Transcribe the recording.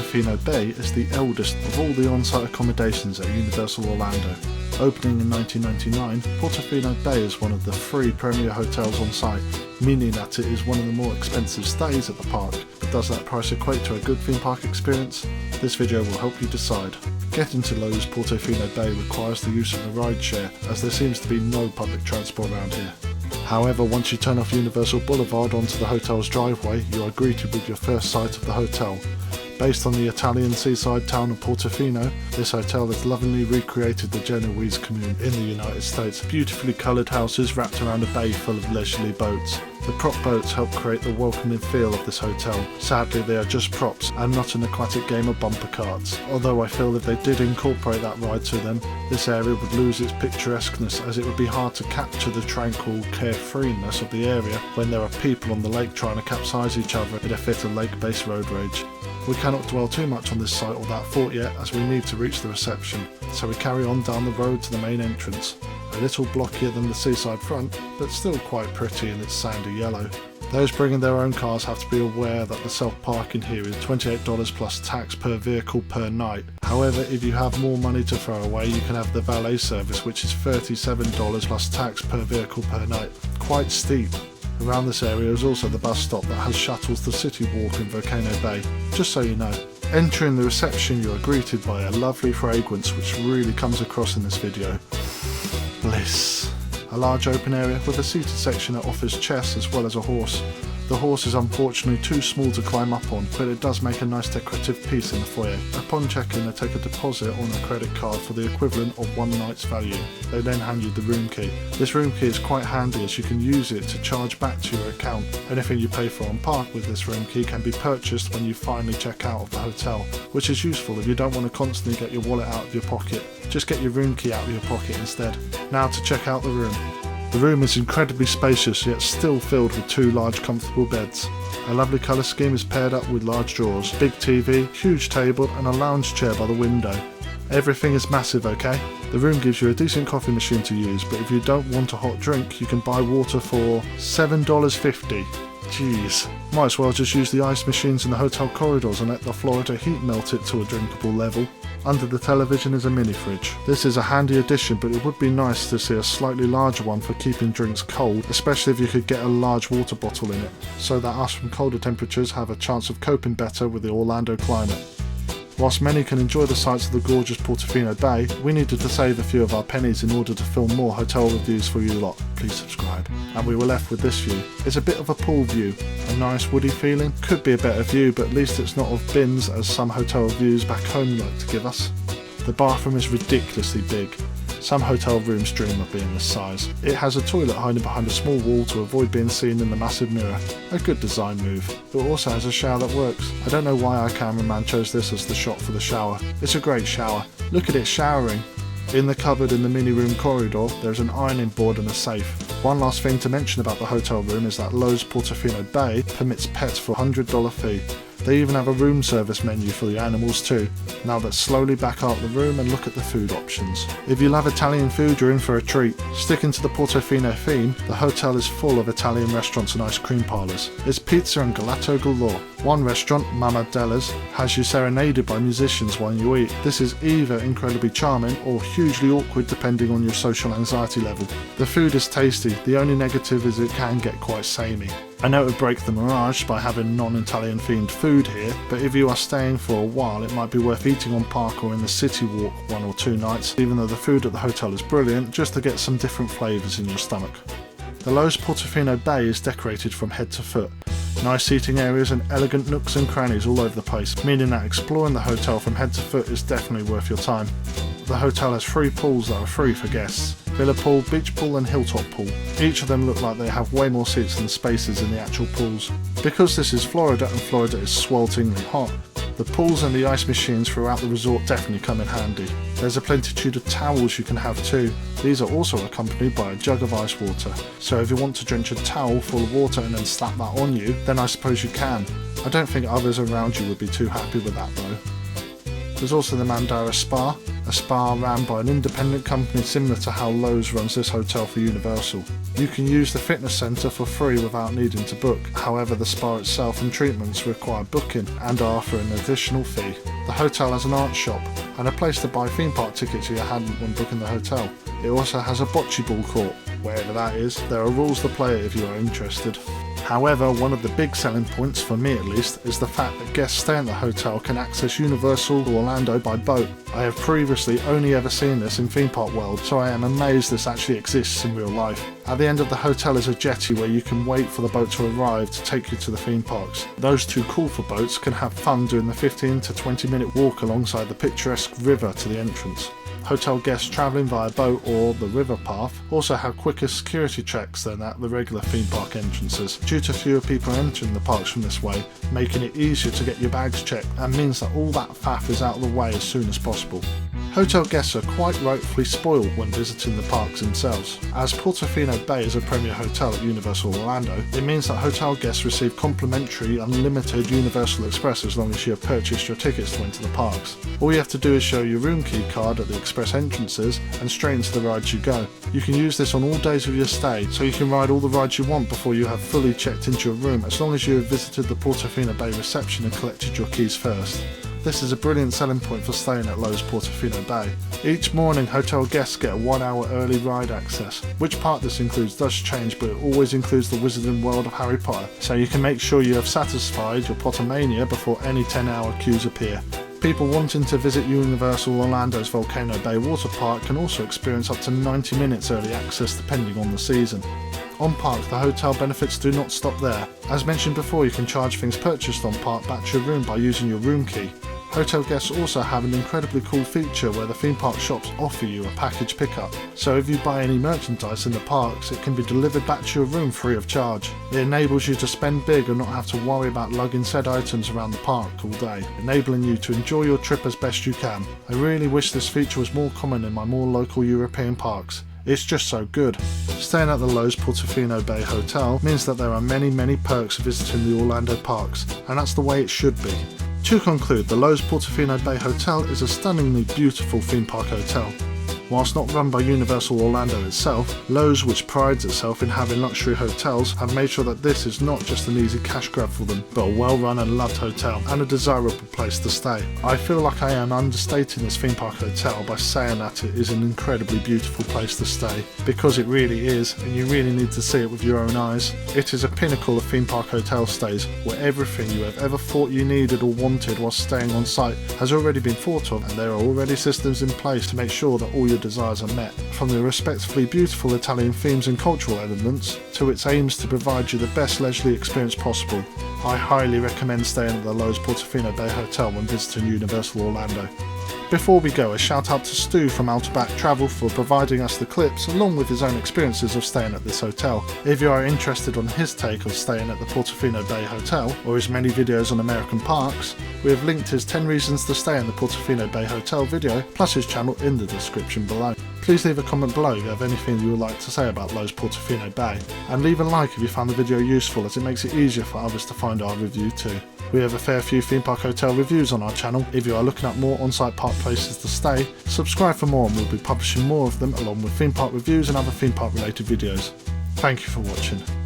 Portofino Bay is the eldest of all the on-site accommodations at Universal Orlando. Opening in 1999, Portofino Bay is one of the 3 premier hotels on site, meaning that it is one of the more expensive stays at the park. But does that price equate to a good theme park experience? This video will help you decide. Getting to Loews Portofino Bay requires the use of a rideshare, as there seems to be no public transport around here. However, once you turn off Universal Boulevard onto the hotel's driveway, you are greeted with your first sight of the hotel. Based on the Italian seaside town of Portofino, this hotel has lovingly recreated the Genoese commune in the United States. Beautifully coloured houses wrapped around a bay full of leisurely boats. The prop boats help create the welcoming feel of this hotel. Sadly, they are just props and not an aquatic game of bumper carts. Although I feel if they did incorporate that ride to them, this area would lose its picturesqueness, as it would be hard to capture the tranquil carefreeness of the area when there are people on the lake trying to capsize each other in a fit of lake-based road rage. We cannot dwell too much on this site or that fort yet, as we need to reach the reception, so we carry on down the road to the main entrance. A little blockier than the seaside front, but still quite pretty in its sandy yellow. Those bringing their own cars have to be aware that the self-parking here is $28 plus tax per vehicle per night. However, if you have more money to throw away, you can have the valet service, which is $37 plus tax per vehicle per night. Quite steep. Around this area is also the bus stop that has shuttles to City Walk in Volcano Bay, just so you know. Entering the reception, you are greeted by a lovely fragrance which really comes across in this video. Bliss. A large open area with a seated section that offers chess as well as a horse. The horse is unfortunately too small to climb up on, but it does make a nice decorative piece in the foyer. Upon check-in, they take a deposit on a credit card for the equivalent of one night's value. They then hand you the room key. This room key is quite handy, as you can use it to charge back to your account. Anything you pay for on park with this room key can be purchased when you finally check out of the hotel, which is useful if you don't want to constantly get your wallet out of your pocket. Just get your room key out of your pocket instead. Now to check out the room. The room is incredibly spacious, yet still filled with 2 large comfortable beds. A lovely colour scheme is paired up with large drawers, big TV, huge table and a lounge chair by the window. Everything is massive, okay? The room gives you a decent coffee machine to use, but if you don't want a hot drink, you can buy water for $7.50. Jeez. Might as well just use the ice machines in the hotel corridors and let the Florida heat melt it to a drinkable level. Under the television is a mini fridge. This is a handy addition, but it would be nice to see a slightly larger one for keeping drinks cold, especially if you could get a large water bottle in it, so that us from colder temperatures have a chance of coping better with the Orlando climate. Whilst many can enjoy the sights of the gorgeous Portofino Bay, we needed to save a few of our pennies in order to film more hotel reviews for you lot. Please subscribe. And we were left with this view. It's a bit of a pool view. A nice woody feeling. Could be a better view, but at least it's not of bins as some hotel reviews back home like to give us. The bathroom is ridiculously big. Some hotel rooms dream of being this size. It has a toilet hiding behind a small wall to avoid being seen in the massive mirror. A good design move. It also has a shower that works. I don't know why our cameraman chose this as the shot for the shower. It's a great shower. Look at it showering. In the cupboard in the mini room corridor, there's an ironing board and a safe. One last thing to mention about the hotel room is that Loews Portofino Bay permits pets for a $100 fee. They even have a room service menu for the animals too. Now let's slowly back out the room and look at the food options. If you love Italian food, you're in for a treat. Sticking to the Portofino theme, the hotel is full of Italian restaurants and ice cream parlours. It's pizza and gelato galore. One restaurant, Mama Della's, has you serenaded by musicians while you eat. This is either incredibly charming or hugely awkward depending on your social anxiety level. The food is tasty, the only negative is it can get quite samey. I know it would break the mirage by having non-Italian themed food here, but if you are staying for a while, it might be worth eating on park or in the City Walk 1 or 2 nights, even though the food at the hotel is brilliant, just to get some different flavours in your stomach. The Loews Portofino Bay is decorated from head to foot. Nice seating areas and elegant nooks and crannies all over the place, meaning that exploring the hotel from head to foot is definitely worth your time. The hotel has 3 pools that are free for guests. Villa Pool, Beach Pool and Hilltop Pool. Each of them look like they have way more seats than spaces in the actual pools. Because this is Florida and Florida is swelteringly hot, the pools and the ice machines throughout the resort definitely come in handy. There's a plenitude of towels you can have too. These are also accompanied by a jug of ice water. So if you want to drench a towel full of water and then slap that on you, then I suppose you can. I don't think others around you would be too happy with that though. There's also the Mandara Spa, a spa ran by an independent company similar to how Loews runs this hotel for Universal. You can use the fitness centre for free without needing to book, however the spa itself and treatments require booking and are for an additional fee. The hotel has an art shop and a place to buy theme park tickets if you hadn't when booking the hotel. It also has a bocce ball court. Wherever that is, there are rules to play if you are interested. However, one of the big selling points, for me at least, is the fact that guests staying at the hotel can access Universal Orlando by boat. I have previously only ever seen this in Theme Park World, so I am amazed this actually exists in real life. At the end of the hotel is a jetty where you can wait for the boat to arrive to take you to the theme parks. Those too cool for boats can have fun doing the 15 to 20 minute walk alongside the picturesque river to the entrance. Hotel guests travelling via boat or the river path also have quicker security checks than at the regular theme park entrances, due to fewer people entering the parks from this way, making it easier to get your bags checked and means that all that faff is out of the way as soon as possible. Hotel guests are quite rightfully spoiled when visiting the parks themselves. As Portofino Bay is a premier hotel at Universal Orlando, it means that hotel guests receive complimentary unlimited Universal Express as long as you have purchased your tickets to enter the parks. All you have to do is show your room key card at the express entrances and straight into the rides you go. You can use this on all days of your stay, so you can ride all the rides you want before you have fully checked into your room, as long as you have visited the Portofino Bay reception and collected your keys first. This is a brilliant selling point for staying at Loews Portofino Bay. Each morning, hotel guests get a 1 hour early ride access. Which part this includes does change, but it always includes the Wizarding World of Harry Potter, so you can make sure you have satisfied your Pottermania before any 10-hour queues appear. People wanting to visit Universal Orlando's Volcano Bay water park can also experience up to 90 minutes early access depending on the season. On park, the hotel benefits do not stop there. As mentioned before, you can charge things purchased on park back to your room by using your room key. Hotel guests also have an incredibly cool feature where the theme park shops offer you a package pickup. So if you buy any merchandise in the parks, it can be delivered back to your room free of charge. It enables you to spend big and not have to worry about lugging said items around the park all day, enabling you to enjoy your trip as best you can. I really wish this feature was more common in my more local European parks. It's just so good. Staying at the Loews Portofino Bay Hotel means that there are many perks of visiting the Orlando parks, and that's the way it should be. To conclude, the Loews Portofino Bay Hotel is a stunningly beautiful theme park hotel. Whilst not run by Universal Orlando itself, Loews, which prides itself in having luxury hotels, have made sure that this is not just an easy cash grab for them, but a well-run and loved hotel and a desirable place to stay. I feel like I am understating this theme park hotel by saying that it is an incredibly beautiful place to stay, because it really is, and you really need to see it with your own eyes. It is a pinnacle of theme park hotel stays, where everything you have ever thought you needed or wanted while staying on site has already been thought of, and there are already systems in place to make sure that all your desires are met. From the respectfully beautiful Italian themes and cultural elements to its aims to provide you the best leisurely experience possible, I highly recommend staying at the Loews Portofino Bay Hotel when visiting Universal Orlando. Before we go, a shout out to Stu from Outback Travel for providing us the clips along with his own experiences of staying at this hotel. If you are interested on his take of staying at the Portofino Bay Hotel or his many videos on American parks, we have linked his 10 reasons to stay in the Portofino Bay Hotel video plus his channel in the description below. Please leave a comment below if you have anything you would like to say about Loews Portofino Bay, and leave a like if you found the video useful, as it makes it easier for others to find our review too. We have a fair few theme park hotel reviews on our channel. If you are looking at more on-site park places to stay, subscribe for more and we'll be publishing more of them along with theme park reviews and other theme park related videos. Thank you for watching.